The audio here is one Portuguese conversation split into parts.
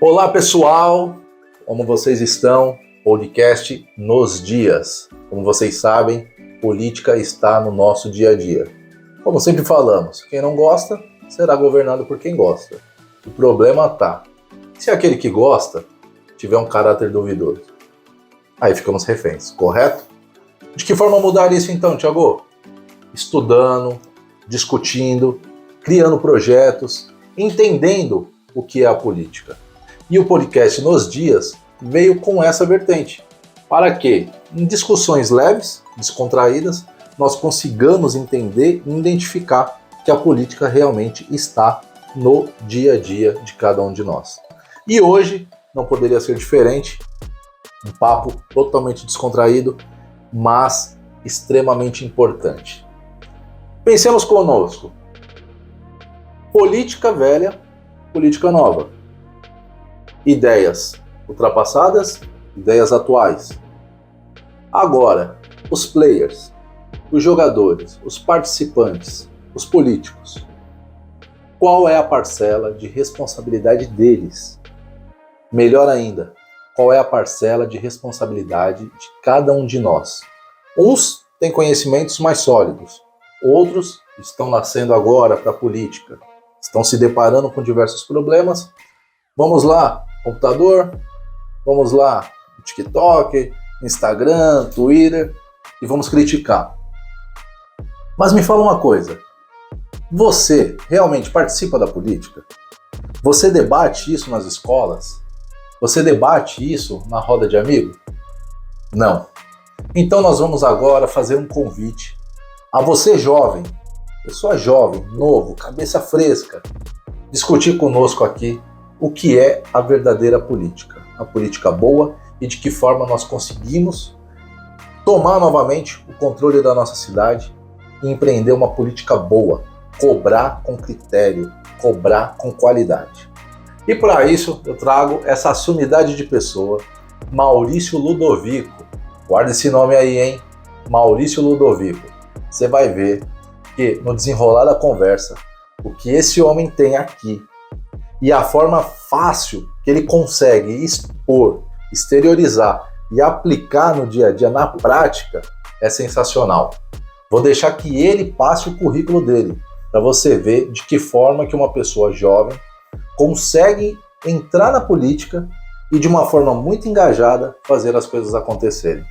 Olá pessoal, como vocês estão? Podcast Nos Dias. Como vocês sabem, política está no nosso dia a dia. Como sempre falamos, quem não gosta será governado por quem gosta. O problema está, se aquele que gosta tiver um caráter duvidoso. Aí ficamos reféns, correto? De que forma mudar isso então, Thiago? Estudando, discutindo, criando projetos, entendendo o que é a política. E o podcast Nos Dias veio com essa vertente, para que, em discussões leves, descontraídas, nós consigamos entender e identificar que a política realmente está no dia a dia de cada um de nós. E hoje não poderia ser diferente, um papo totalmente descontraído, mas extremamente importante. Pensemos conosco. Política velha, política nova. Ideias ultrapassadas, ideias atuais. Agora, os players, os jogadores, os participantes, os políticos. Qual é a parcela de responsabilidade deles? Melhor ainda, qual é a parcela de responsabilidade de cada um de nós? Uns têm conhecimentos mais sólidos, outros estão nascendo agora para a política, estão se deparando com diversos problemas. Vamos lá, computador, vamos lá, TikTok, Instagram, Twitter, e vamos criticar. Mas me fala uma coisa, você realmente participa da política? Você debate isso nas escolas? Você debate isso na roda de amigos? Não. Então nós vamos agora fazer um convite a você jovem, pessoa jovem, novo, cabeça fresca, discutir conosco aqui o que é a verdadeira política, a política boa e de que forma nós conseguimos tomar novamente o controle da nossa cidade e empreender uma política boa, cobrar com critério, cobrar com qualidade. E para isso eu trago essa sumidade de pessoa, Maurício Ludovico. Guarda esse nome aí, hein? Maurício Ludovico. Você vai ver que no desenrolar da conversa, o que esse homem tem aqui e a forma fácil que ele consegue expor, exteriorizar e aplicar no dia a dia, na prática, é sensacional. Vou deixar que ele passe o currículo dele, para você ver de que forma que uma pessoa jovem consegue entrar na política e de uma forma muito engajada fazer as coisas acontecerem.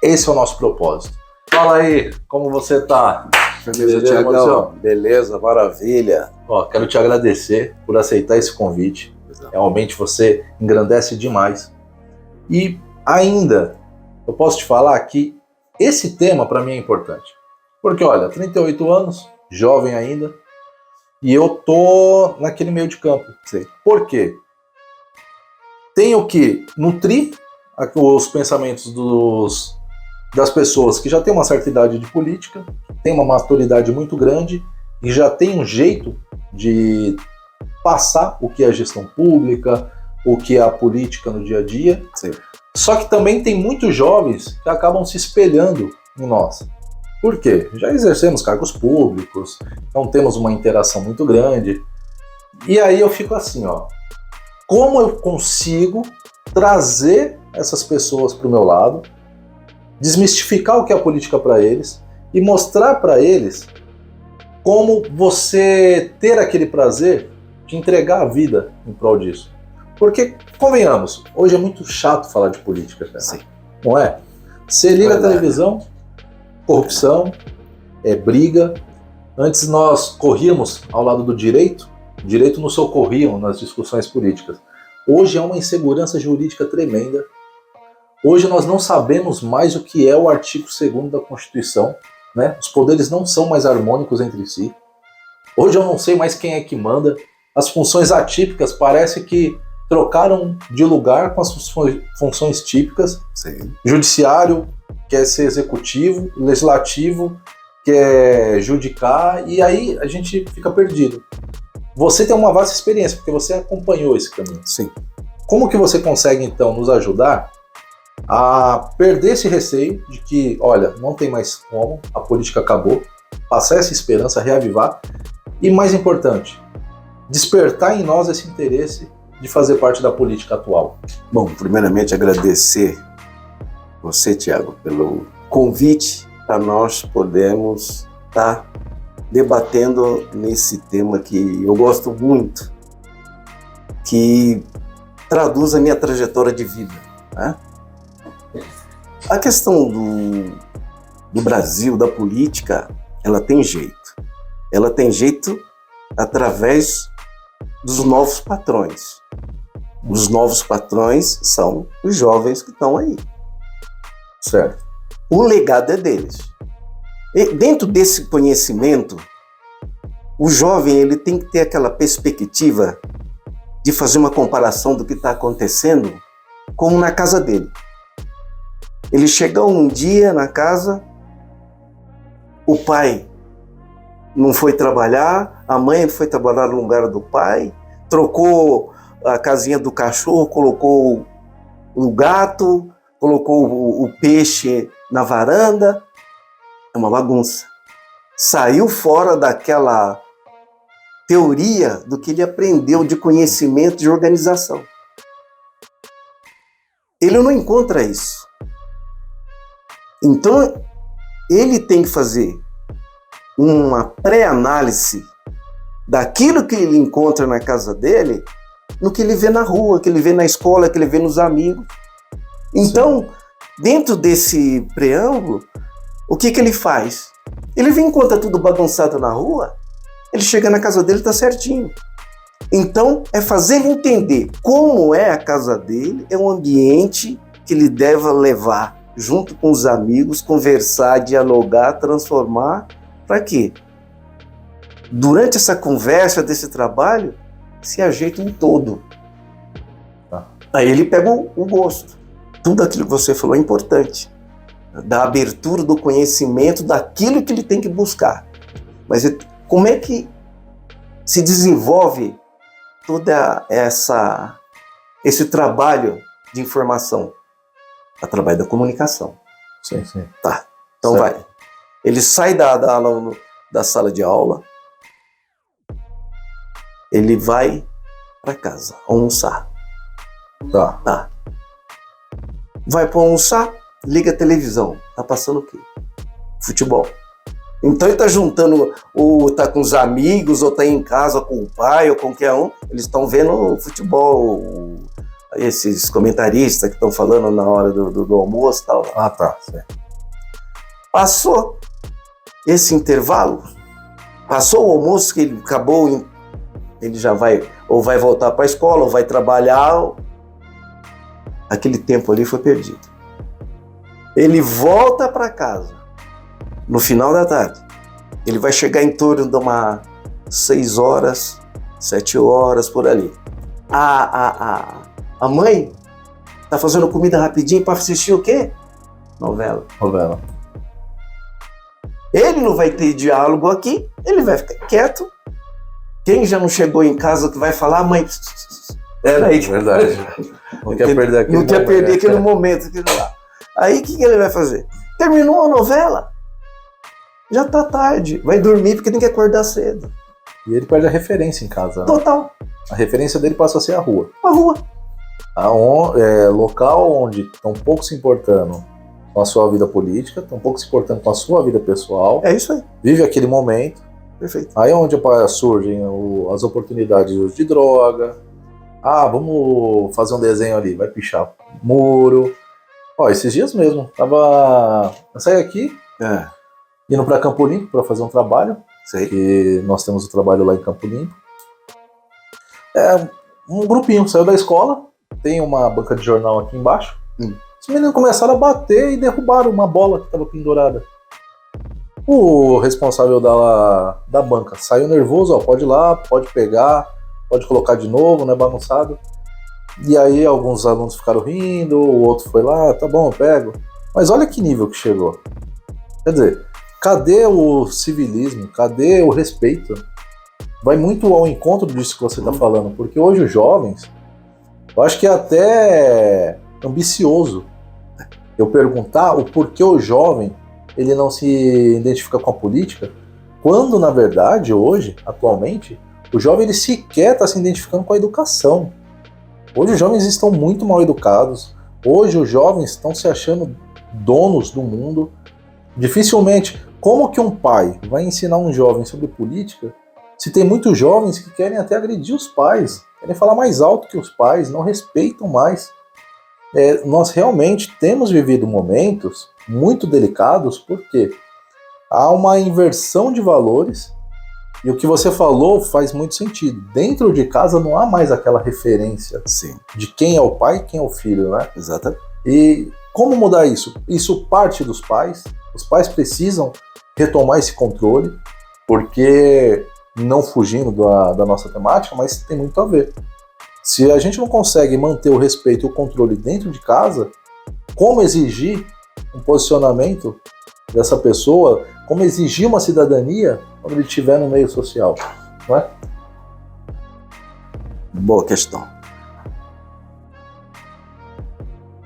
Esse é o nosso propósito. Fala aí, como você tá? Beleza, Thiagão? Beleza, maravilha. Quero te agradecer por aceitar esse convite. Realmente você engrandece demais. E ainda, eu posso te falar que esse tema para mim é importante. Porque olha, 38 anos, jovem ainda, e eu tô naquele meio de campo. Sim. Por quê? Tenho que nutrir os pensamentos das pessoas que já têm uma certa idade de política, têm uma maturidade muito grande e já tem um jeito de passar o que é a gestão pública, o que é a política no dia a dia. Sim. Só que também tem muitos jovens que acabam se espelhando em nós. Por quê? Já exercemos cargos públicos, então temos uma interação muito grande. E aí eu fico assim, como eu consigo trazer essas pessoas para o meu lado, desmistificar o que é a política para eles e mostrar para eles como você ter aquele prazer de entregar a vida em prol disso. Porque, convenhamos, hoje é muito chato falar de política, cara. Sim. Não é? Você liga a televisão, corrupção, briga. Antes nós corríamos ao lado do direito nos socorriam nas discussões políticas. Hoje é uma insegurança jurídica tremenda. Hoje nós não sabemos mais o que é o artigo 2º da Constituição, né? Os poderes não são mais harmônicos entre si. Hoje eu não sei mais quem é que manda. As funções atípicas parece que trocaram de lugar com as funções típicas. Sim. Judiciário quer ser executivo, legislativo quer judicar, e aí a gente fica perdido. Você tem uma vasta experiência, porque você acompanhou esse caminho. Sim. Como que você consegue, então, nos ajudar a perder esse receio de que, olha, não tem mais como, a política acabou, passar essa esperança, reavivar, e mais importante, despertar em nós esse interesse de fazer parte da política atual? Bom, primeiramente agradecer você, Thiago, pelo convite para nós podermos estar debatendo nesse tema que eu gosto muito, que traduz a minha trajetória de vida, né? A questão do Brasil, da política, ela tem jeito. Ela tem jeito através dos novos patrões. Os novos patrões são os jovens que estão aí. Certo. O legado é deles. E dentro desse conhecimento, o jovem ele tem que ter aquela perspectiva de fazer uma comparação do que está acontecendo como na casa dele. Ele chegou um dia na casa, o pai não foi trabalhar, a mãe foi trabalhar no lugar do pai, trocou a casinha do cachorro, colocou o gato, colocou o peixe na varanda. É uma bagunça. Saiu fora daquela teoria do que ele aprendeu de conhecimento de organização. Ele não encontra isso. Então, ele tem que fazer uma pré-análise daquilo que ele encontra na casa dele, no que ele vê na rua, que ele vê na escola, que ele vê nos amigos. Então, dentro desse preâmbulo, o que ele faz? Ele vem e encontra tudo bagunçado na rua, ele chega na casa dele e está certinho. Então, é fazer ele entender como é a casa dele, é um ambiente que ele deve levar junto com os amigos, conversar, dialogar, transformar. Para quê? Durante essa conversa, desse trabalho, se ajeita um todo. Aí ele pega o gosto. Tudo aquilo que você falou é importante. Da abertura do conhecimento daquilo que ele tem que buscar. Mas como é que se desenvolve toda esse trabalho de informação? Através da comunicação. Sim. Tá, então certo. Vai. Ele sai da sala de aula, ele vai para casa almoçar. Tá. Vai para almoçar, liga a televisão. Tá passando o quê? Futebol. Então ele tá juntando, ou tá com os amigos, ou tá em casa com o pai, ou com qualquer um. Eles estão vendo futebol. Esses comentaristas que estão falando na hora do almoço e tal. Ah, tá. Certo. Passou esse intervalo, passou o almoço que ele acabou, ele já vai, ou vai voltar para a escola, ou vai trabalhar. Aquele tempo ali foi perdido. Ele volta para casa no final da tarde. Ele vai chegar em torno de umas 6 horas, 7 horas, por ali. A mãe tá fazendo comida rapidinho para assistir o quê? Novela. Ele não vai ter diálogo aqui, ele vai ficar quieto. Quem já não chegou em casa que vai falar, mãe... Peraí. Verdade. Não quer perder aquele momento. Lá. Aí o que ele vai fazer? Terminou a novela? Já tá tarde. Vai dormir porque tem que acordar cedo. E ele perde a referência em casa. Né? Total. A referência dele passa a ser a rua. A rua. Local onde estão pouco se importando com a sua vida política, estão pouco se importando com a sua vida pessoal. É isso aí. Vive aquele momento. Perfeito. Aí é onde surgem as oportunidades de droga. Vamos fazer um desenho ali, vai pichar muro. Esses dias mesmo, eu saí aqui, indo para Campo Limpo para fazer um trabalho. Sei. Que nós temos o trabalho lá em Campo Limpo. Um grupinho saiu da escola, tem uma banca de jornal aqui embaixo. Os meninos começaram a bater e derrubaram uma bola que estava pendurada. O responsável da banca saiu nervoso, pode ir lá, pode pegar, pode colocar de novo, não é bagunçado. E aí alguns alunos ficaram rindo, o outro foi lá, tá bom, eu pego. Mas olha que nível que chegou. Quer dizer, cadê o civilismo? Cadê o respeito? Vai muito ao encontro disso que você está falando, porque hoje os jovens, eu acho que é até ambicioso eu perguntar o porquê o jovem ele não se identifica com a política, quando na verdade hoje, atualmente, o jovem ele sequer está se identificando com a educação. Hoje os jovens estão muito mal educados. Hoje os jovens estão se achando donos do mundo. Dificilmente, como que um pai vai ensinar um jovem sobre política se tem muitos jovens que querem até agredir os pais, querem falar mais alto que os pais, não respeitam mais. Nós realmente temos vivido momentos muito delicados porque há uma inversão de valores e o que você falou faz muito sentido. Dentro de casa não há mais aquela referência de quem é o pai e quem é o filho, né? Exatamente. E como mudar isso? Isso parte dos pais. Os pais precisam retomar esse controle, porque, não fugindo da nossa temática, mas tem muito a ver. Se a gente não consegue manter o respeito e o controle dentro de casa, como exigir um posicionamento dessa pessoa, como exigir uma cidadania quando ele estiver no meio social, não é? Boa questão.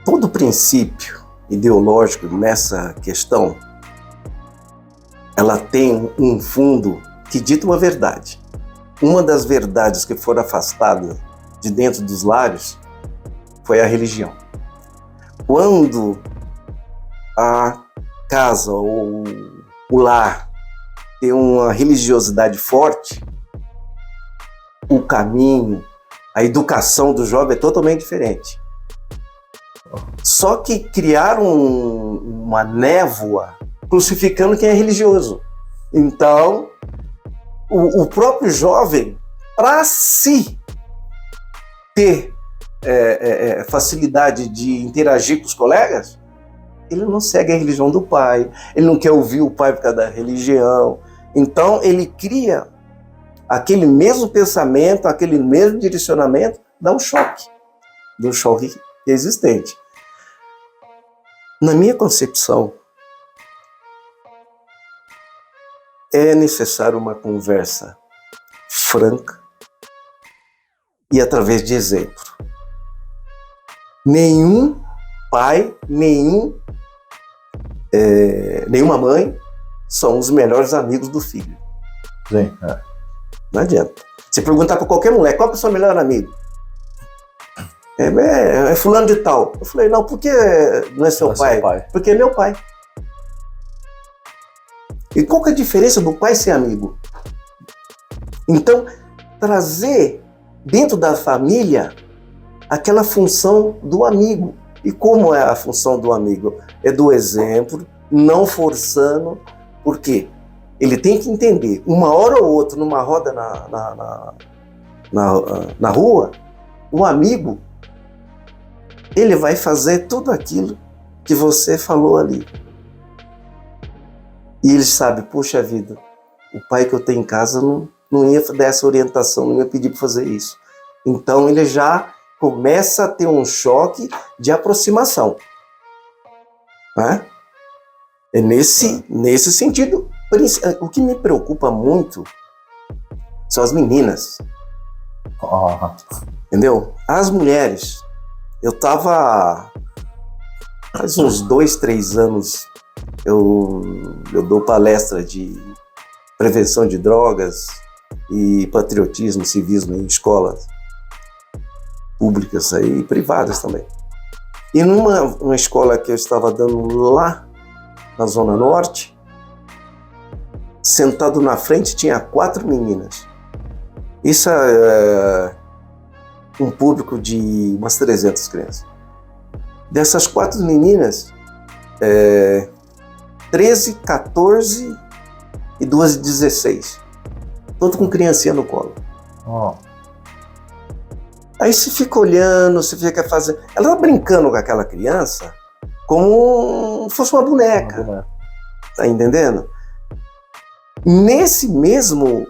Todo princípio ideológico nessa questão, ela tem um fundo que dita uma verdade. Uma das verdades que foram afastadas de dentro dos lares foi a religião. Quando a casa ou o lar tem uma religiosidade forte, o caminho, a educação do jovem é totalmente diferente. Só que criaram uma névoa crucificando quem é religioso. Então, o próprio jovem, para si ter facilidade de interagir com os colegas, ele não segue a religião do pai, ele não quer ouvir o pai por causa da religião. Então, ele cria aquele mesmo pensamento, aquele mesmo direcionamento, dá um choque existente. Na minha concepção, é necessário uma conversa franca e através de exemplo. Nenhum pai, nenhuma mãe são os melhores amigos do filho. Sim, Não adianta. Você perguntar para qualquer moleque, qual que é o seu melhor amigo? É fulano de tal. Eu falei, não, por que não é seu pai? Porque é meu pai. E qual que é a diferença do pai ser amigo? Então, trazer dentro da família aquela função do amigo. E como é a função do amigo? É do exemplo, não forçando. Por quê? Ele tem que entender, uma hora ou outra, numa roda na rua, o amigo, ele vai fazer tudo aquilo que você falou ali. E ele sabe, puxa vida, o pai que eu tenho em casa não ia dar essa orientação, não ia pedir para fazer isso. Então ele já começa a ter um choque de aproximação. Né? É nesse sentido. O que me preocupa muito são as meninas. Entendeu? As mulheres. Eu estava faz uns 2, 3 anos, eu dou palestra de prevenção de drogas e patriotismo, civismo em escolas públicas aí, e privadas também. E numa escola que eu estava dando lá na Zona Norte, sentado na frente tinha 4 meninas. Isso é um público de umas 300 crianças. Dessas 4 meninas, 13, 14 e 2 de 16. Tudo com criancinha no colo. Aí você fica olhando, você fica fazendo... Ela tá brincando com aquela criança como se fosse uma boneca. Tá entendendo? Nesse mesmo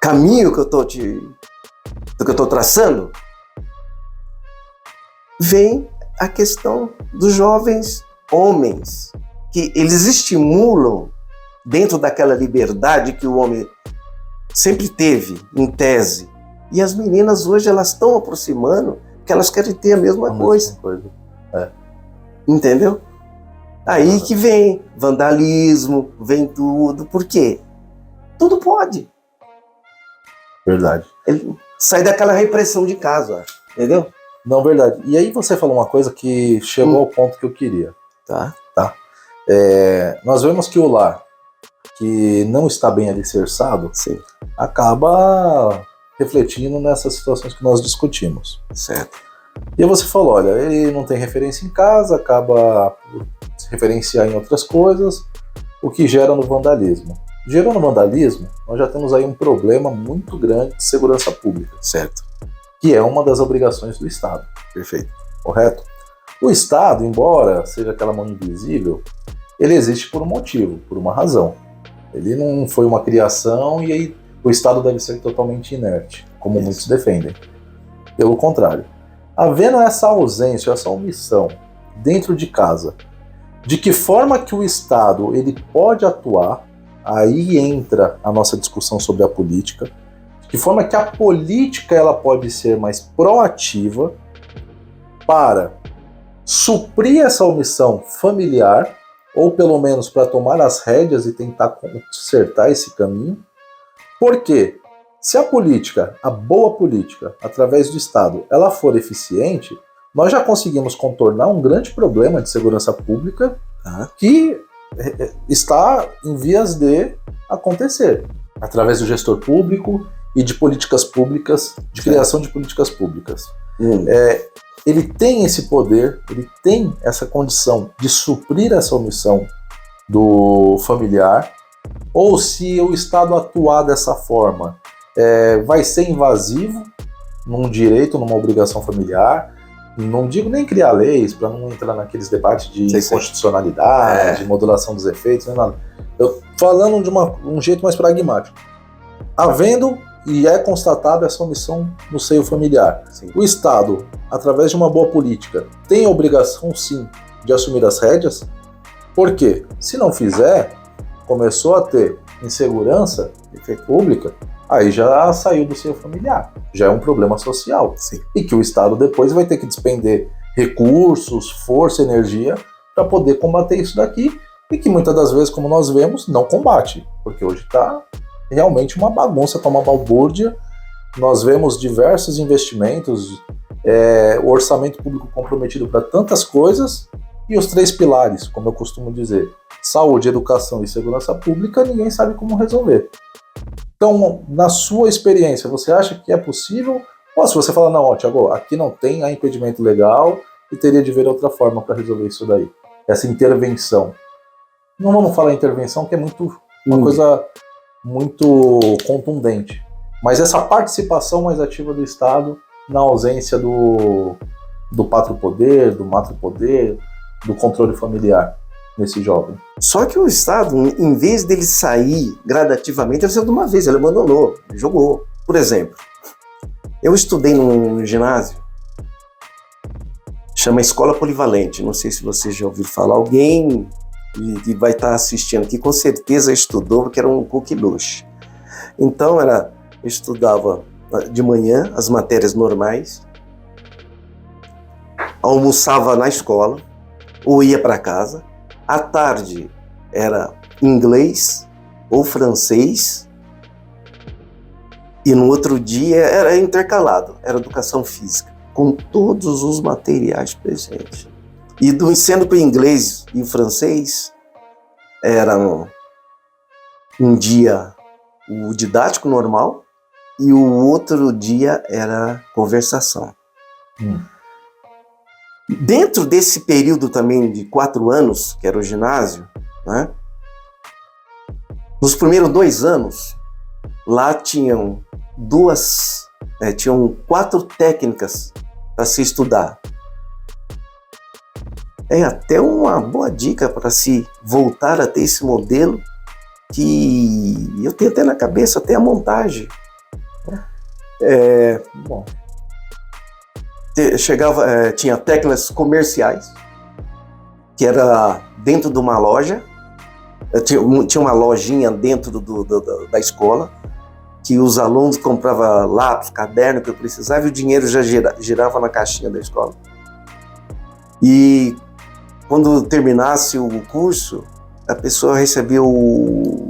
caminho que eu tô traçando, vem a questão dos jovens homens, que eles estimulam dentro daquela liberdade que o homem sempre teve, em tese. E as meninas hoje, elas estão aproximando, porque elas querem ter a mesma coisa. Entendeu? Aí que vem vandalismo, vem tudo. Por quê? Tudo pode. Verdade. Sair daquela repressão de casa, entendeu? Não, verdade. E aí você falou uma coisa que chegou ao ponto que eu queria. Tá. Nós vemos que o lar, que não está bem alicerçado, Sim. acaba refletindo nessas situações que nós discutimos. Certo. E aí você falou, olha, ele não tem referência em casa, acaba por se referenciar em outras coisas, o que gera no vandalismo. Gerando vandalismo, nós já temos aí um problema muito grande de segurança pública, Certo. que é uma das obrigações do Estado. Perfeito. Correto? O Estado, embora seja aquela mão invisível, ele existe por um motivo, por uma razão. Ele não foi uma criação e aí o Estado deve ser totalmente inerte, como muitos defendem. Pelo contrário, havendo essa ausência, essa omissão dentro de casa, de que forma que o Estado ele pode atuar, aí entra a nossa discussão sobre a política, de que forma que a política ela pode ser mais proativa para suprir essa omissão familiar, ou pelo menos para tomar as rédeas e tentar consertar esse caminho. Porque se a política, a boa política, através do Estado, ela for eficiente, nós já conseguimos contornar um grande problema de segurança pública que está em vias de acontecer, através do gestor público e de políticas públicas, de criação de políticas públicas. Ele tem esse poder, ele tem essa condição de suprir essa omissão do familiar, ou se o Estado atuar dessa forma, vai ser invasivo num direito, numa obrigação familiar. Não digo nem criar leis, para não entrar naqueles debates de constitucionalidade, de modulação dos efeitos, nem nada. Eu falando de um jeito mais pragmático. Havendo e é constatada essa omissão no seio familiar. Sim. O Estado, através de uma boa política, tem a obrigação, sim, de assumir as rédeas. Por quê? Se não fizer, começou a ter insegurança pública, aí já saiu do seio familiar. Já é um problema social. Sim. E que o Estado depois vai ter que despender recursos, força, energia para poder combater isso daqui, e que muitas das vezes, como nós vemos, não combate, porque hoje está realmente uma bagunça, está uma balbúrdia. Nós vemos diversos investimentos, o orçamento público comprometido para tantas coisas, e os 3 pilares, como eu costumo dizer, saúde, educação e segurança pública, ninguém sabe como resolver. Então, na sua experiência, você acha que é possível? Ou se você fala, não, Thiago, aqui não tem impedimento legal e teria de ver outra forma para resolver isso daí, essa intervenção. Não vamos falar intervenção, que é uma coisa muito contundente, mas essa participação mais ativa do Estado na ausência do pátrio poder, do matro poder, do controle familiar nesse jovem. Só que o Estado, em vez dele sair gradativamente, ele saiu de uma vez, ele abandonou, ele jogou. Por exemplo, eu estudei num ginásio, chama Escola Polivalente, não sei se você já ouviu falar, alguém que vai estar assistindo aqui com certeza estudou, porque era um coqueluche. Então eu estudava de manhã as matérias normais, almoçava na escola ou ia para casa, à tarde era inglês ou francês e no outro dia era intercalado, era educação física, com todos os materiais presentes. E sendo que o inglês e o francês eram um dia o didático normal e o outro dia era conversação. Dentro desse período também de 4 anos, que era o ginásio, né, nos primeiros 2 anos, lá tinham 4 técnicas para se estudar. É até uma boa dica para se voltar a ter esse modelo, que eu tenho até na cabeça, até a montagem. Bom. Tinha técnicas comerciais, que era dentro de uma loja, tinha uma lojinha dentro da escola, que os alunos compravam lápis, caderno que eu precisava, e o dinheiro já girava na caixinha da escola. E quando terminasse o curso, a pessoa recebia o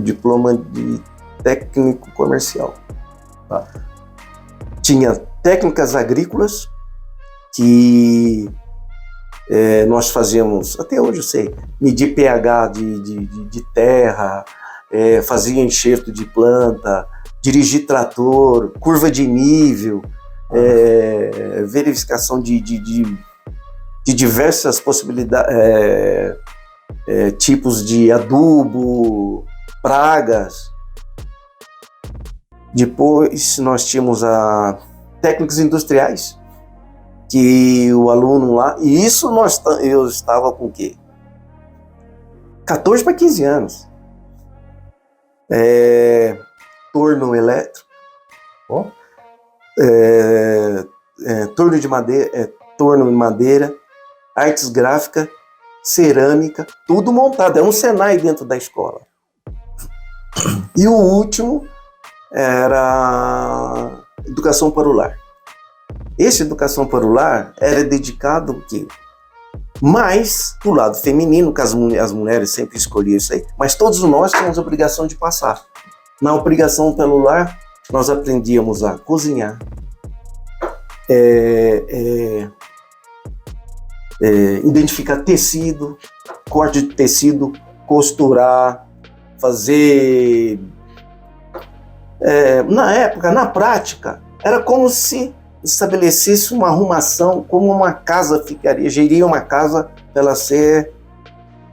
diploma de técnico comercial. Tá. Tinha técnicas agrícolas que nós fazíamos, até hoje eu sei, medir pH de terra, fazia enxerto de planta, dirigir trator, curva de nível, verificação de diversas possibilidades, tipos de adubo, pragas. Depois nós tínhamos técnicas industriais, que o aluno lá, e isso eu estava com o quê? 14 para 15 anos. Torno elétrico, torno de madeira, artes gráficas, cerâmica, tudo montado. É um Senai dentro da escola. E o último era educação para o lar. Esse educação para o lar era dedicado ao quê? Mais pro lado feminino, que as mulheres sempre escolhiam isso aí, mas todos nós tínhamos a obrigação de passar. Na obrigação pelo lar, nós aprendíamos a cozinhar, identificar tecido, corte de tecido, costurar, fazer... na época, na prática, era como se estabelecesse uma arrumação, como uma casa ficaria, geria uma casa para ela ser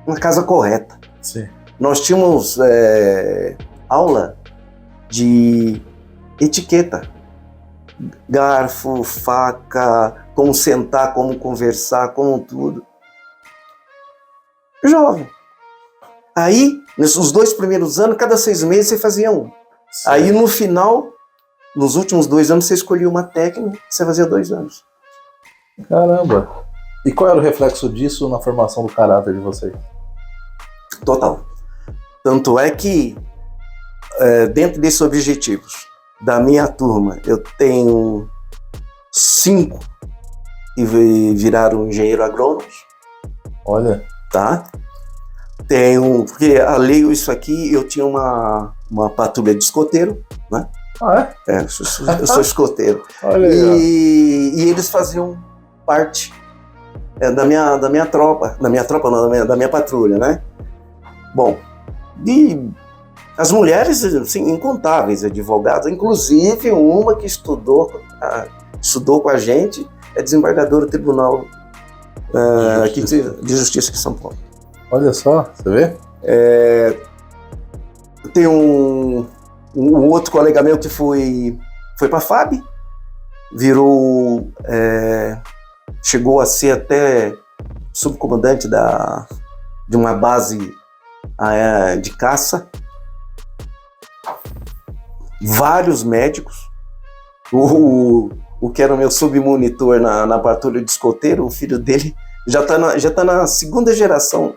uma casa correta. Sim. Nós tínhamos aula de etiqueta, garfo, faca, como sentar, como conversar, como tudo. Jovem. Aí, nesses 2 primeiros anos, cada 6 meses você fazia um. Sim. Aí no final, nos últimos 2 anos, você escolhia uma técnica, você fazia 2 anos. Caramba! E qual era o reflexo disso na formação do caráter de vocês? Total. Tanto é que, dentro desses objetivos da minha turma, eu tenho 5 que viraram engenheiro agrônomos. Olha. Tá? Porque alheio isso aqui, eu tinha uma patrulha de escoteiro, né? Ah, é? Eu sou escoteiro. Olha e eles faziam parte da minha tropa. Da minha patrulha, né? Bom, e as mulheres, assim, incontáveis advogadas, inclusive uma que estudou com a gente, é desembargadora do Tribunal de Justiça de São Paulo. Olha só, você vê? Tem um outro colega meu que foi para a FAB, chegou a ser até subcomandante de uma base de caça. Vários médicos. O que era o meu submonitor na patrulha de escoteiro, o filho dele já está na 2ª geração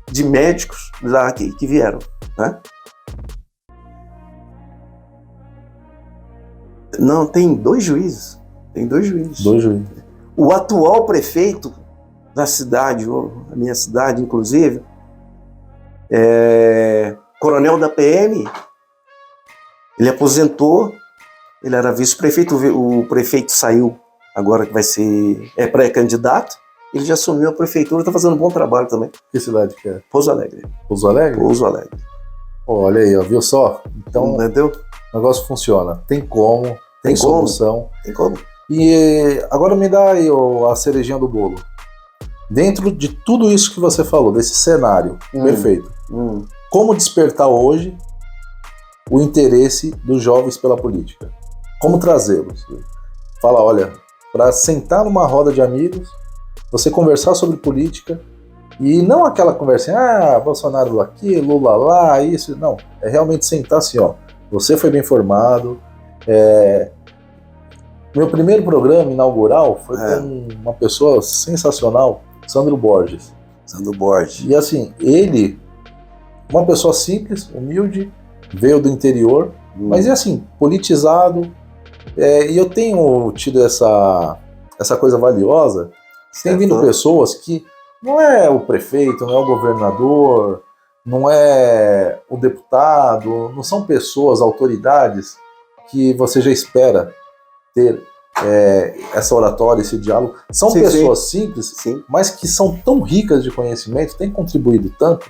de médicos lá que vieram, né? Não, tem 2 juízes. Tem 2 juízes. 2 juízes. O atual prefeito da cidade, a minha cidade, inclusive, coronel da PM, ele aposentou, ele era vice-prefeito, o prefeito saiu, agora que vai ser pré-candidato, ele já assumiu a prefeitura, está fazendo um bom trabalho também. Que cidade que é? Pouso Alegre. Pouso Alegre? Pouso Alegre. Olha aí, ó, viu só? Então, entendeu? O negócio funciona. Tem como, tem solução. Tem como. E agora me dá aí a cerejinha do bolo. Dentro de tudo isso que você falou, desse cenário perfeito, como despertar hoje o interesse dos jovens pela política? Como trazê-los? Fala, olha, para sentar numa roda de amigos, você conversar sobre política e não aquela conversinha, Bolsonaro aqui, Lula lá, isso, não. É realmente sentar assim, ó, você foi bem formado. Meu primeiro programa inaugural foi com uma pessoa sensacional, Sandro Borges. Sandro Borges. E assim, ele, uma pessoa simples, humilde, veio do interior, mas assim, politizado. E eu tenho tido essa coisa valiosa. Tem vindo pessoas que não é o prefeito, não é o governador, não é o deputado, não são pessoas, autoridades que você já espera ter essa oratória, esse diálogo. São Sim, pessoas simples, Sim. mas que são tão ricas de conhecimento, têm contribuído tanto.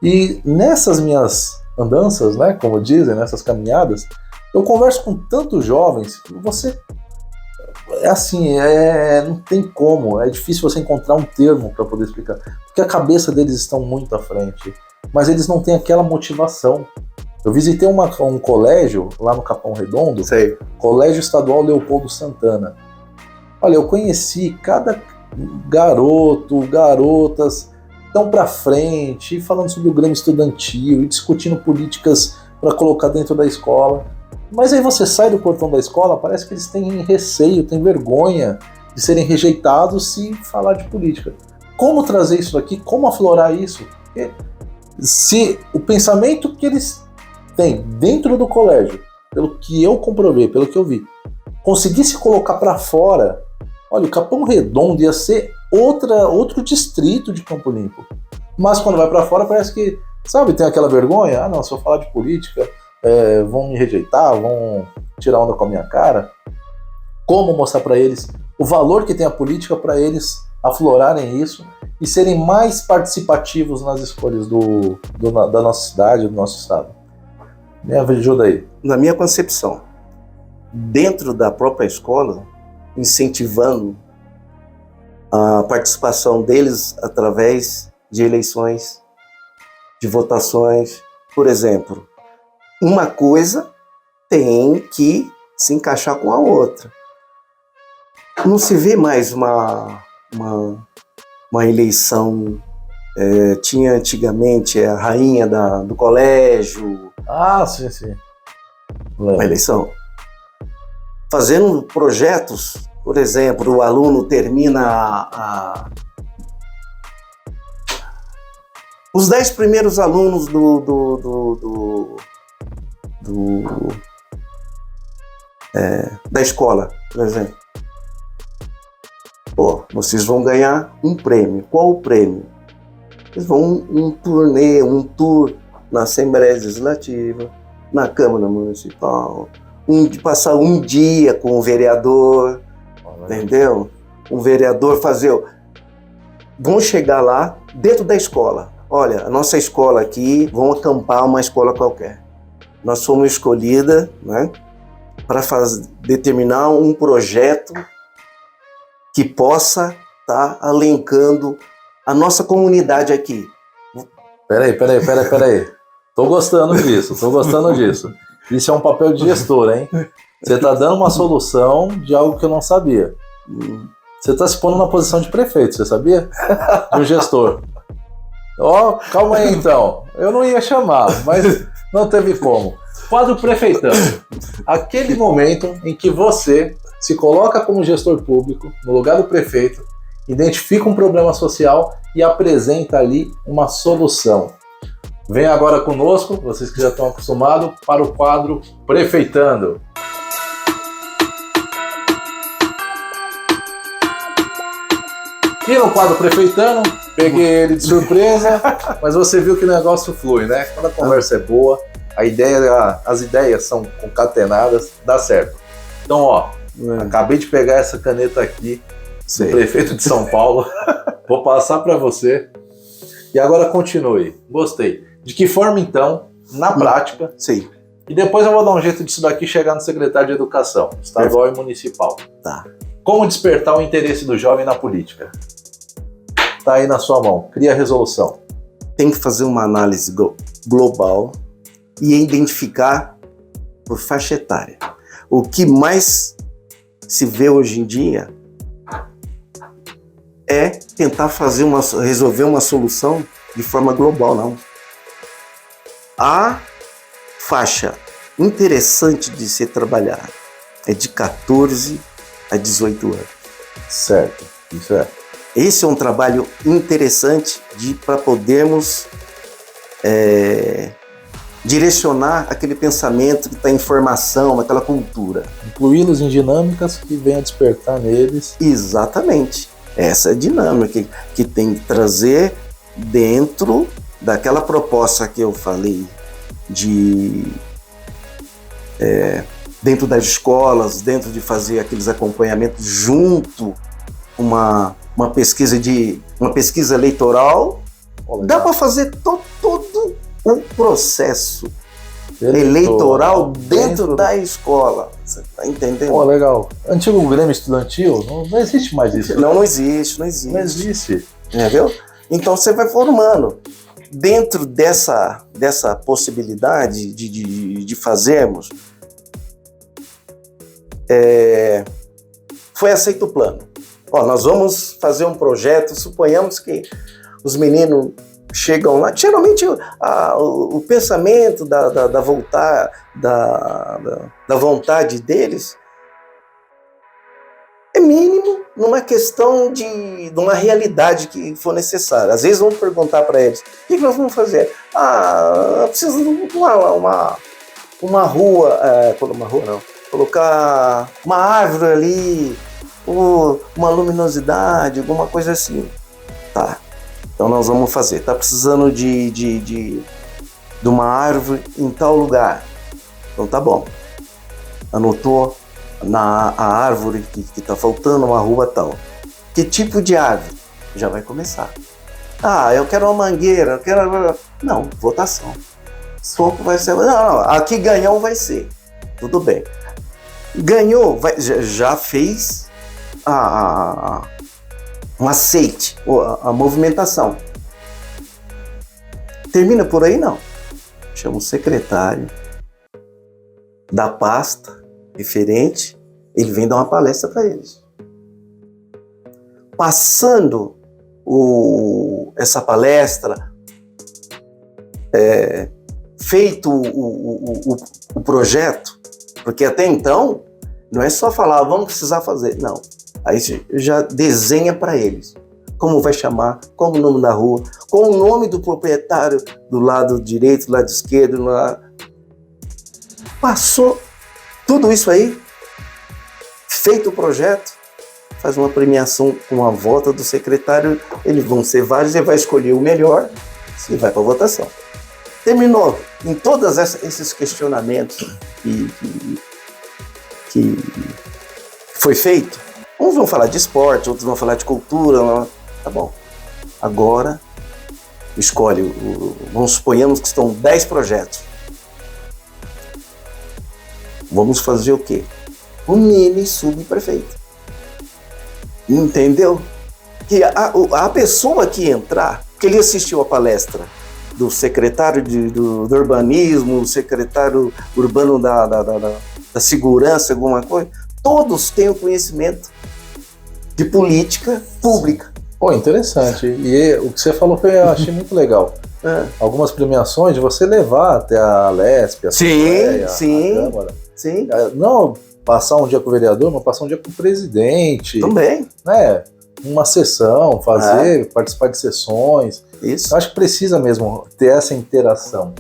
E nessas minhas andanças, né, como dizem, nessas caminhadas, eu converso com tantos jovens que você... não tem como, é difícil você encontrar um termo para poder explicar, porque a cabeça deles estão muito à frente, mas eles não têm aquela motivação. Eu visitei um colégio lá no Capão Redondo, Sei. Colégio Estadual Leopoldo Santana. Olha, eu conheci cada garoto, garotas tão para frente, falando sobre o Grêmio Estudantil e discutindo políticas para colocar dentro da escola. Mas aí você sai do portão da escola, parece que eles têm receio, têm vergonha de serem rejeitados se falar de política. Como trazer isso daqui? Como aflorar isso? Porque se o pensamento que eles têm dentro do colégio, pelo que eu comprovei, pelo que eu vi, conseguisse colocar para fora, olha, o Capão Redondo ia ser outro distrito de Campo Limpo. Mas quando vai para fora parece que, sabe, tem aquela vergonha, não, se eu falar de política, vão me rejeitar, vão tirar onda com a minha cara. Como mostrar para eles o valor que tem a política para eles aflorarem isso e serem mais participativos nas escolhas da nossa cidade, do nosso estado? Me ajuda aí. Na minha concepção, dentro da própria escola, incentivando a participação deles através de eleições, de votações. Por exemplo, uma coisa tem que se encaixar com a outra. Não se vê mais uma eleição. Tinha antigamente a rainha do colégio. Ah, sim. Uma eleição. Fazendo projetos, por exemplo, o aluno termina os 10 primeiros alunos da escola, por exemplo. Pô, vocês vão ganhar um prêmio. Qual o prêmio? Eles vão um tour na Assembleia Legislativa, na Câmara Municipal, passar um dia com o vereador, entendeu? Um vereador vão chegar lá dentro da escola. Olha, a nossa escola aqui, vão acampar uma escola qualquer. Nós fomos escolhidas, né, para determinar um projeto que possa estar alencando a nossa comunidade aqui. Peraí. Tô gostando disso. Isso é um papel de gestor, hein? Você tá dando uma solução de algo que eu não sabia. Você tá se pondo na posição de prefeito, você sabia? De um gestor. Calma aí então. Eu não ia chamar, mas não teve como. Quadro prefeitão. Aquele momento em que você se coloca como gestor público, no lugar do prefeito, identifica um problema social e apresenta ali uma solução. Vem agora conosco, vocês que já estão acostumados, para o quadro Prefeitando. E no quadro Prefeitando, peguei ele de surpresa, mas você viu que o negócio flui, né? Quando a conversa é boa, as ideias são concatenadas, dá certo. Então, acabei de pegar essa caneta aqui, do prefeito de São Paulo, vou passar para você. E agora continue. Gostei. De que forma, então, na prática, Sim. E depois eu vou dar um jeito disso daqui chegar no secretário de Educação, estadual e municipal. Tá. Como despertar o interesse do jovem na política? Tá aí na sua mão. Cria a resolução. Tem que fazer uma análise global e identificar por faixa etária. O que mais se vê hoje em dia é tentar resolver uma solução de forma global, não. A faixa interessante de ser trabalhada é de 14 a 18 anos. Certo, isso é. Esse é um trabalho interessante para podermos direcionar aquele pensamento que está em formação, aquela cultura. Incluí-los em dinâmicas que venham despertar neles. Exatamente. Essa é a dinâmica que tem que trazer dentro daquela proposta que eu falei de dentro das escolas, dentro de fazer aqueles acompanhamentos junto, uma pesquisa eleitoral. Dá para fazer todo o processo eleitoral dentro da escola. Você está entendendo? Pô, legal. Antigo Grêmio Estudantil, não existe mais isso. Não existe. Não existe. Entendeu? Então você vai formando. Dentro dessa possibilidade de fazermos, foi aceito o plano. Ó, nós vamos fazer um projeto, suponhamos que os meninos chegam lá, geralmente o pensamento da vontade deles é mínimo numa questão de uma realidade que for necessária. Às vezes vamos perguntar para eles, o que nós vamos fazer? Precisa de uma rua, colocar uma árvore ali, ou uma luminosidade, alguma coisa assim. Tá, então nós vamos fazer. Tá precisando de uma árvore em tal lugar. Então tá bom. Anotou a árvore que tá faltando, uma rua tal. Que tipo de árvore? Já vai começar. Eu quero uma mangueira, eu quero... Não, votação. Só vai ser... Não, aqui ganhou vai ser. Tudo bem. Ganhou, já fez um aceite, a movimentação. Termina por aí, não. Chama o secretário da pasta referente, ele vem dar uma palestra para eles. Passando essa palestra, feito o projeto, porque até então não é só falar, vamos precisar fazer, não. Aí você já desenha para eles como vai chamar, qual o nome da rua, qual o nome do proprietário do lado direito, do lado esquerdo, Passou tudo isso aí, feito o projeto, faz uma premiação com a volta do secretário, eles vão ser vários, ele vai escolher o melhor e vai para a votação. Terminou. Em todos esses questionamentos que foi feito, uns vão falar de esporte, outros vão falar de cultura, tá bom. Agora, escolhe, vamos suponhamos que estão 10 projetos. Vamos fazer o quê? O mini subprefeito. Entendeu? Que a pessoa que entrar, que ele assistiu a palestra do secretário do urbanismo, o secretário urbano da segurança, alguma coisa, todos têm o conhecimento de política pública. Pô, interessante. E o que você falou eu achei muito legal. Algumas premiações de você levar até a Lesp, a Assembleia, a Câmara. Sim. Não passar um dia com o vereador, mas passar um dia com o presidente. Também. Né? Uma sessão, participar de sessões. Isso. Eu acho que precisa mesmo ter essa interação.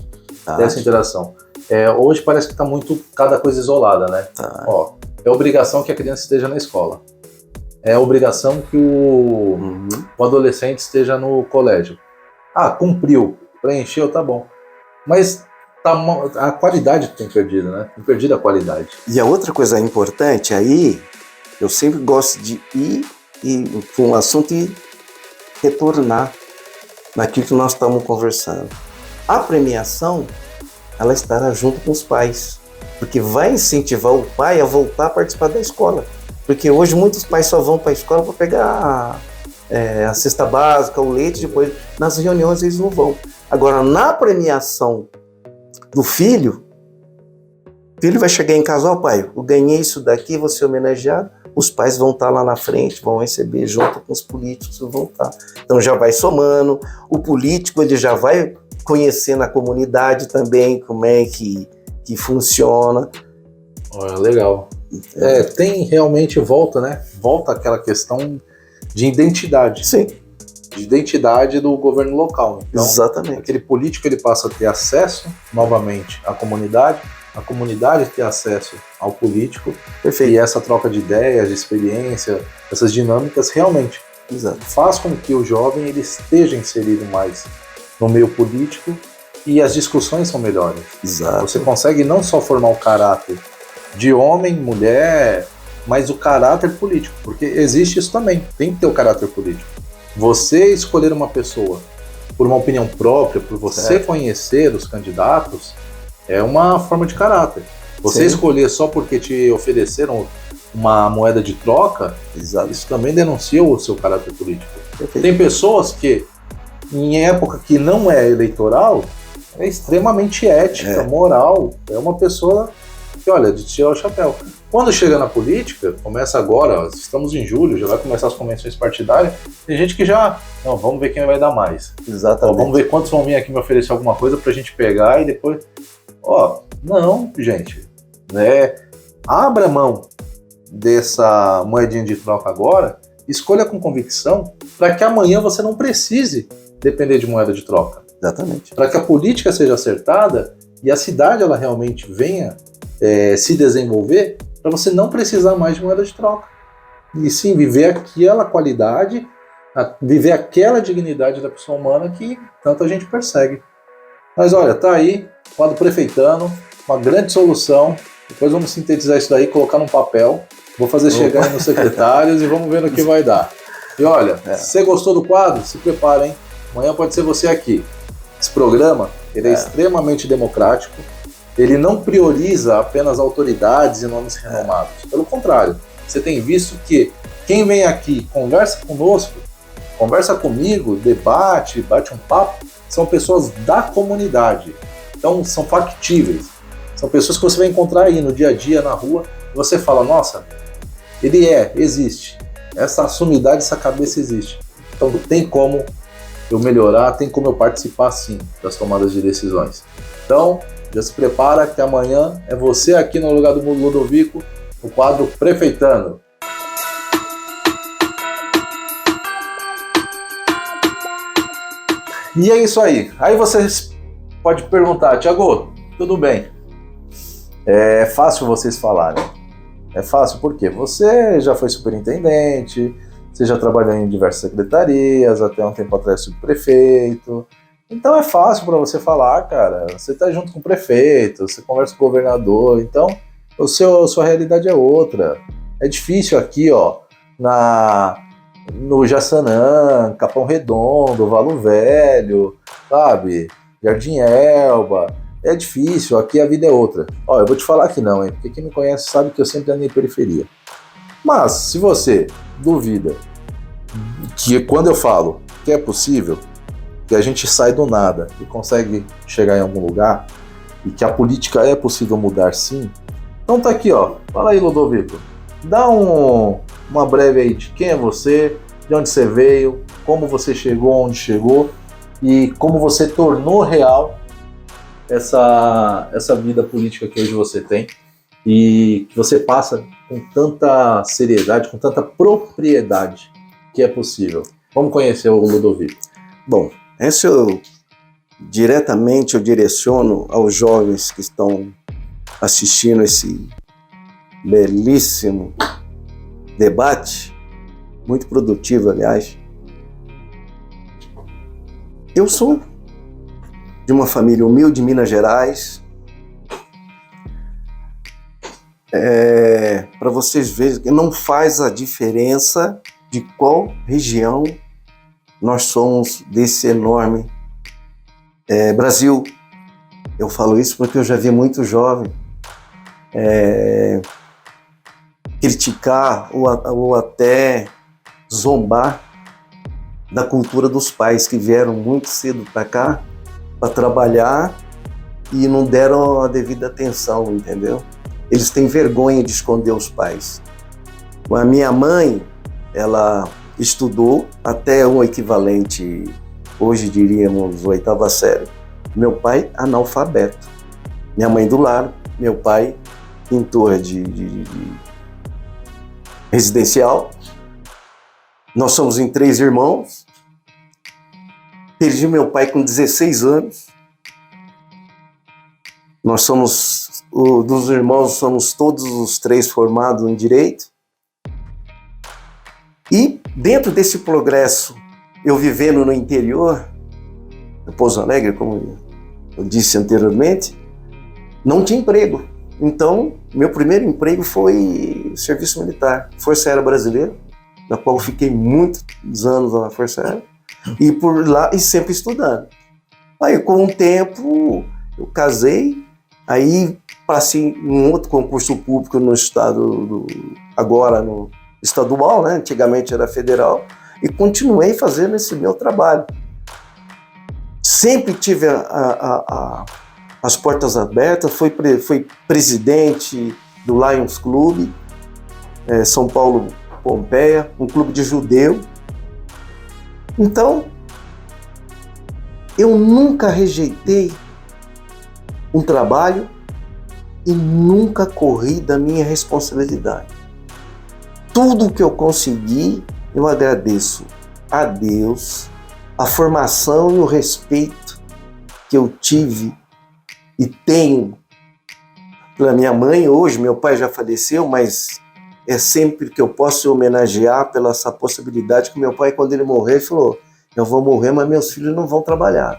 Hoje parece que está muito cada coisa isolada, né? Ó, é obrigação que a criança esteja na escola. É obrigação que o adolescente esteja no colégio. Cumpriu, preencheu, tá bom. Mas a qualidade tem perdido, né? Tem perdido a qualidade. E a outra coisa importante aí, eu sempre gosto de ir para um assunto e retornar naquilo que nós estamos conversando. A premiação, ela estará junto com os pais, porque vai incentivar o pai a voltar a participar da escola. Porque hoje muitos pais só vão para a escola para pegar a cesta básica, o leite, depois nas reuniões eles não vão. Agora, na premiação do filho, o filho vai chegar em casa, pai, eu ganhei isso daqui, vou ser homenageado, os pais vão estar lá na frente, vão receber junto com os políticos, vão estar. Então já vai somando, o político ele já vai conhecendo a comunidade também, como é que funciona. Legal. Tem realmente volta, né? Volta aquela questão de identidade. Sim. De identidade do governo local. Então, exatamente. Aquele político ele passa a ter acesso novamente à comunidade, a comunidade ter acesso ao político. Perfeito. E essa troca de ideias, de experiência, essas dinâmicas realmente faz com que o jovem ele esteja inserido mais no meio político e as discussões são melhores. Exato. Você consegue não só formar o caráter de homem, mulher, mas o caráter político, porque existe isso também, tem que ter o caráter político. Você escolher uma pessoa por uma opinião própria, por você conhecer os candidatos, é uma forma de caráter. Você escolher só porque te ofereceram uma moeda de troca, isso também denuncia o seu caráter político. Perfeito. Tem pessoas que, em época que não é eleitoral, é extremamente ética, moral, é uma pessoa que, olha, de tirar o chapéu. Quando chega na política, começa agora, estamos em julho, já vai começar as convenções partidárias, tem gente que já, não, vamos ver quem vai dar mais. Exatamente. Vamos ver quantos vão vir aqui me oferecer alguma coisa pra gente pegar e depois... não, gente, né? Abra mão dessa moedinha de troca agora, escolha com convicção para que amanhã você não precise depender de moeda de troca. Exatamente. Para que a política seja acertada e a cidade ela realmente venha se desenvolver, para você não precisar mais de moeda de troca. E sim, viver aquela qualidade, viver aquela dignidade da pessoa humana que tanto a gente persegue. Mas olha, tá aí, quadro prefeitano, uma grande solução. Depois vamos sintetizar isso daí, colocar num papel. Vou fazer chegar aí nos secretários e vamos ver no que vai dar. E olha, se você gostou do quadro, se prepara, hein? Amanhã pode ser você aqui. Esse programa, ele é extremamente democrático. Ele não prioriza apenas autoridades e nomes renomados. Pelo contrário, você tem visto que quem vem aqui conversa conosco, conversa comigo, debate, bate um papo, são pessoas da comunidade. Então, são factíveis. São pessoas que você vai encontrar aí no dia a dia, na rua, e você fala, nossa, ele existe. Essa sumidade, essa cabeça existe. Então, tem como eu melhorar, tem como eu participar, sim, das tomadas de decisões. Então, já se prepara que amanhã é você aqui no lugar do Ludovico, no quadro Prefeitano. E é isso aí. Aí você pode perguntar, Thiago, tudo bem? É fácil vocês falarem. É fácil porque você já foi superintendente, você já trabalhou em diversas secretarias, até um tempo atrás subprefeito. Então é fácil para você falar, cara. Você tá junto com o prefeito, você conversa com o governador, então a sua realidade é outra. É difícil aqui, ó, no Jaçanã, Capão Redondo, Valo Velho, sabe? Jardim Elba. É difícil, aqui a vida é outra. Ó, eu vou te falar que não, hein? Porque quem me conhece sabe que eu sempre andei em periferia. Mas, se você duvida que quando eu falo que é possível, que a gente sai do nada e consegue chegar em algum lugar, e que a política é possível mudar sim, então tá aqui, ó. Fala aí, Ludovico. Dá uma breve aí de quem é você, de onde você veio, como você chegou onde chegou e como você tornou real essa vida política que hoje você tem e que você passa com tanta seriedade, com tanta propriedade que é possível. Vamos conhecer o Ludovico. Bom, essa eu direciono aos jovens que estão assistindo esse belíssimo debate, muito produtivo, aliás. Eu sou de uma família humilde de Minas Gerais. Para vocês verem que não faz a diferença de qual região nós somos desse enorme Brasil. Eu falo isso porque eu já vi muito jovem criticar ou até zombar da cultura dos pais que vieram muito cedo para cá para trabalhar e não deram a devida atenção, entendeu? Eles têm vergonha de esconder os pais. A minha mãe, ela estudou até um equivalente, hoje diríamos, 8ª série. Meu pai, analfabeto. Minha mãe do lado, meu pai, pintor de residencial. Nós somos em 3 irmãos. Perdi meu pai com 16 anos. Nós somos, dos irmãos, somos todos os 3 formados em Direito. E dentro desse progresso, eu vivendo no interior, no Pouso Alegre, como eu disse anteriormente, não tinha emprego. Então, meu primeiro emprego foi serviço militar, Força Aérea Brasileira, na qual eu fiquei muitos anos na Força Aérea, e por lá, e sempre estudando. Aí, com o tempo, eu casei, aí passei em um outro concurso público no estado, agora no estadual, né? Antigamente era federal, e continuei fazendo esse meu trabalho. Sempre tive as portas abertas, fui presidente do Lions Club, São Paulo Pompeia, um clube de judeu. Então, eu nunca rejeitei um trabalho e nunca corri da minha responsabilidade. Tudo que eu consegui, eu agradeço a Deus, a formação e o respeito que eu tive e tenho pela minha mãe. Hoje, meu pai já faleceu, mas é sempre que eu posso homenagear pela essa possibilidade que meu pai, quando ele morrer, ele falou: eu vou morrer, mas meus filhos não vão trabalhar.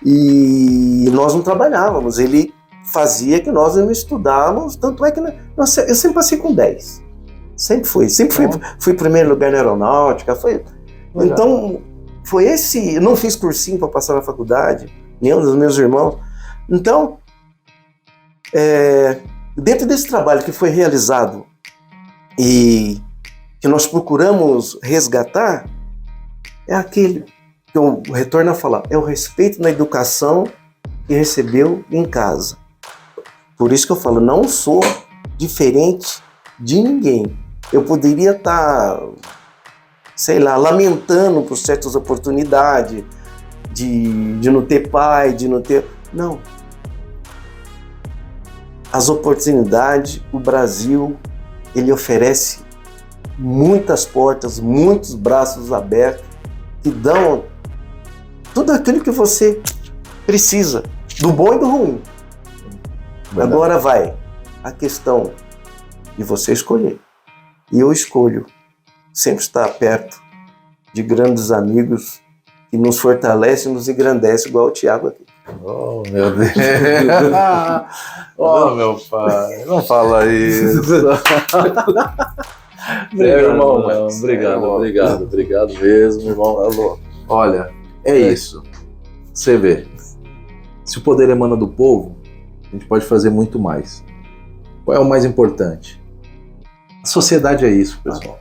E nós não trabalhávamos, ele fazia que nós não estudávamos, tanto é que eu sempre passei com 10. Sempre fui primeiro lugar na aeronáutica, então foi esse, eu não fiz cursinho para passar na faculdade, nenhum dos meus irmãos. Então, dentro desse trabalho que foi realizado e que nós procuramos resgatar, é aquele que eu retorno a falar, é o respeito na educação que recebeu em casa. Por isso que eu falo, não sou diferente de ninguém. Eu poderia estar, sei lá, lamentando por certas oportunidades, de não ter pai, de não ter... Não. As oportunidades, o Brasil, ele oferece muitas portas, muitos braços abertos, que dão tudo aquilo que você precisa, do bom e do ruim. Verdade. Agora vai a questão de você escolher. E eu escolho sempre estar perto de grandes amigos que nos fortalecem e nos engrandecem, igual o Thiago aqui. Oh, meu Deus! Oh, meu pai! Não fala isso! Obrigado mesmo, irmão. Alô. Olha, isso. Você vê, se o poder emana do povo, a gente pode fazer muito mais. Qual é o mais importante? A sociedade é isso, pessoal.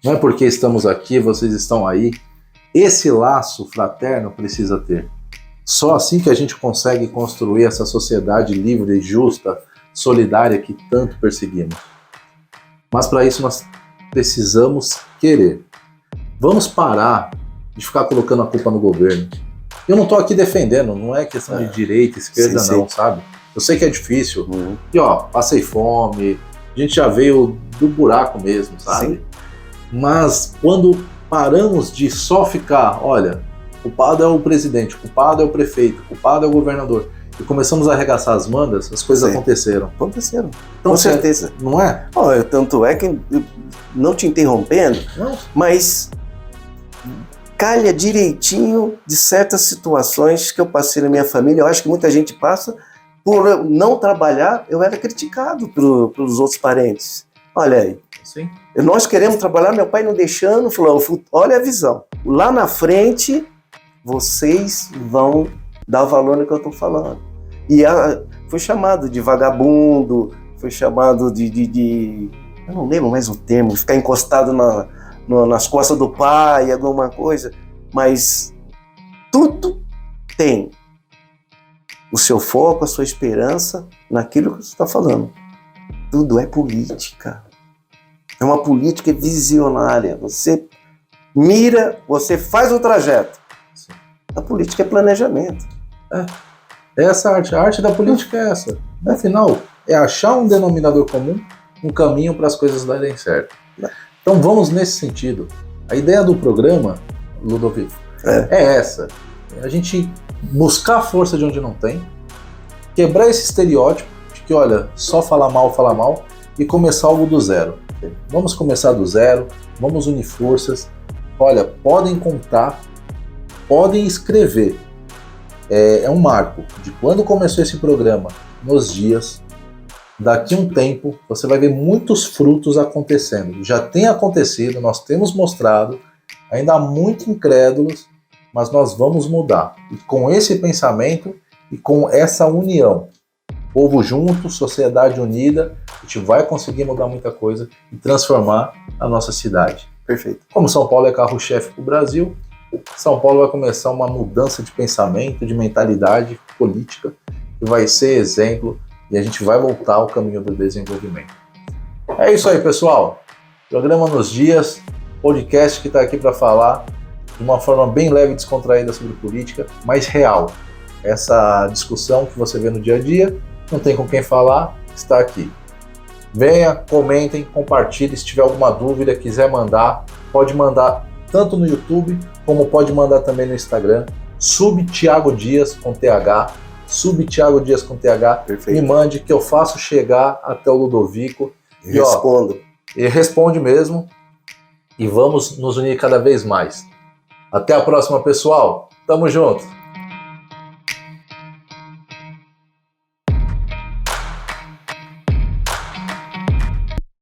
Não é porque estamos aqui, vocês estão aí. Esse laço fraterno precisa ter. Só assim que a gente consegue construir essa sociedade livre, justa, solidária que tanto perseguimos. Mas para isso nós precisamos querer. Vamos parar de ficar colocando a culpa no governo. Eu não estou aqui defendendo, não é questão de direita, esquerda, sim. Sabe? Eu sei que é difícil. E passei fome, a gente já veio do buraco mesmo, sabe? Sim. Mas quando paramos de só ficar, olha, culpado é o presidente, culpado é o prefeito, culpado é o governador, e começamos a arregaçar as mangas, as coisas aconteceram. Aconteceram, então, com certeza. Não é? Tanto é que, não te interrompendo, mas calha direitinho de certas situações que eu passei na minha família. Eu acho que muita gente passa por não trabalhar. Eu era criticado pelos outros parentes. Olha aí, sim. Nós queremos trabalhar, meu pai não deixando, falou, olha a visão, lá na frente vocês vão dar valor no que eu estou falando. E foi chamado de vagabundo, foi chamado de eu não lembro mais o termo, ficar encostado nas costas do pai, alguma coisa, mas tudo tem o seu foco, a sua esperança naquilo que você está falando. Tudo é política. É uma política visionária. Você mira, você faz o trajeto. Sim. A política é planejamento. Essa arte, a arte da política é essa. Afinal, é achar um denominador comum, um caminho para as coisas darem certo. Então vamos nesse sentido. A ideia do programa, Ludovico, é essa. A gente buscar a força de onde não tem, quebrar esse estereótipo de que, olha, só falar mal, e começar algo do zero. Vamos começar do zero, vamos unir forças. Olha, podem contar, podem escrever. É um marco de quando começou esse programa, nos dias, daqui a um tempo você vai ver muitos frutos acontecendo. Já tem acontecido, nós temos mostrado, ainda há muito incrédulos, mas nós vamos mudar. E com esse pensamento e com essa união, povo junto, sociedade unida, a gente vai conseguir mudar muita coisa e transformar a nossa cidade. Perfeito. Como São Paulo é carro-chefe para o Brasil, São Paulo vai começar uma mudança de pensamento, de mentalidade política, que vai ser exemplo e a gente vai voltar ao caminho do desenvolvimento. É isso aí, pessoal. Programa nos Dias, podcast que está aqui para falar de uma forma bem leve e descontraída sobre política, mas real. Essa discussão que você vê no dia a dia, não tem com quem falar, está aqui. Venha, comentem, compartilhem. Se tiver alguma dúvida, quiser mandar, pode mandar tanto no YouTube, como pode mandar também no Instagram. Thiago Dias com TH. Thiago Dias com TH. Perfeito. Me mande que eu faço chegar até o Ludovico. Respondo. E responde mesmo. E vamos nos unir cada vez mais. Até a próxima, pessoal. Tamo junto.